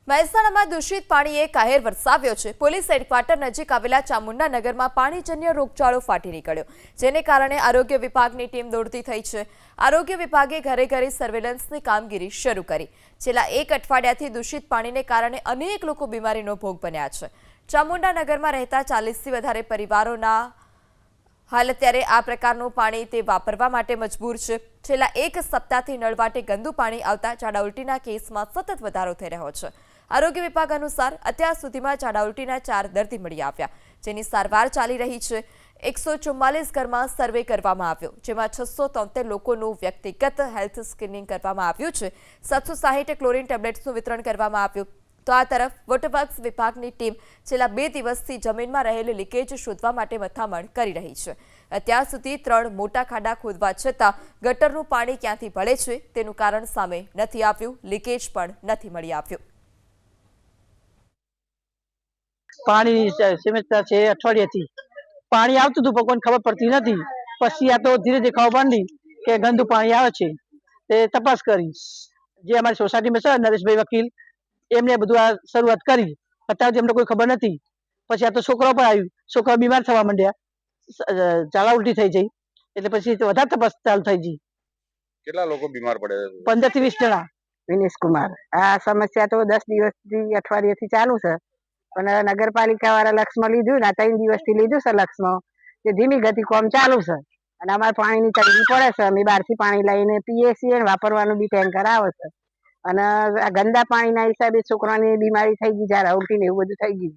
મહેસાણામાં દૂષિત પાણીએ કહેર વરસાવ્યો છે। પોલીસ હેડક્વાર્ટર નજીક આવેલા ચામુંડા નગરમાં પાણીજન્ય રોગચાળો ફાટી નીકળ્યો, જેને કારણે આરોગ્ય વિભાગની ટીમ દોડતી થઈ છે। આરોગ્ય વિભાગે ઘરે ઘરે સર્વેલન્સની કામગીરી શરૂ કરી। છેલ્લા એક અઠવાડિયાથી દૂષિત પાણીને કારણે અનેક લોકો બીમારીનો ભોગ બન્યા છે। ચામુંડા નગરમાં રહેતા 40થી વધારે પરિવારોના હાલ અત્યારે આ પ્રકારનું પાણી તે વાપરવા માટે મજબૂર છે। છેલ્લા એક સપ્તાહથી નળ વાટે ગંદુ પાણી આવતા ઝાડા ઉલટીના કેસમાં સતત વધારો થઈ રહ્યો છે। આરોગ્ય વિભાગ અનુસાર અત્યાર સુધીમાં ઝાડા ઉલટીના 4 દર્દી મળી આવ્યા, જેની સારવાર ચાલી રહી છે। 144 ઘરમાં સર્વે કરવામાં આવ્યો, જેમાં 673 લોકોનું વ્યક્તિગત હેલ્થ સ્ક્રીનિંગ કરવામાં આવ્યું છે। 760 ક્લોરીન ટેબ્લેટ્સનું વિતરણ કરવામાં આવ્યું। તો આ તરફ વોટરવર્ક્સ વિભાગની ટીમ છેલ્લા 2 દિવસથી જમીનમાં રહેલી લીકેજ શોધવા માટે મથામણ કરી રહી છે। અત્યાર સુધી 3 મોટા ખાડા ખોદવા છતાં ગટરનું પાણી ક્યાંથી ભળે છે તેનું કારણ સામે નથી આવ્યું, લીકેજ પણ નથી મળી આવ્યું। પાણી સમસ્યા છે અઠવાડિયાથી પાણી આવતું હતું પણ કોઈને ખબર પડતી નથી। પછી આ તો ધીરે ધીરે ખબર પડી કે ગંદુ પાણી આવે છે, તે તપાસ કરી જે અમારી સોસાયટીમાં છે નરેશભાઈ વકીલ એમને બધું આ શરૂઆત કરી। અત્યારે એમને કોઈ ખબર નથી। પછી આ તો છોકરાઓ પણ આવ્યું, છોકરાઓ બીમાર થવા માંડ્યા, ઝાડા ઉલટી થઈ જઈ, એટલે પછી વધારે તપાસ ચાલુ થઈ ગઈ। કેટલા લોકો બીમાર પડે? 15 થી 20 જણા। વિનેશ કુમાર, આ સમસ્યા તો 10 દિવસથી અઠવાડિયેથી ચાલુ છે, પણ નગરપાલિકા વાળા લક્ષમાં લીધું ને 3 દિવસથી લીધું છે લક્ષમાં, કે ધીમી ગતિ કામ ચાલુ છે અને અમારે પાણીની તંગી પડે છે। અમે બહારથી પાણી લઈને પીએ છીએ, વાપરવાનું બી ટેન્કર આવે છે અને આ ગંદા પાણીના હિસાબે છોકરાની બીમારી થઈ ગઈ, ઝાડા ઉલટી ને એવું બધું થઈ ગયું।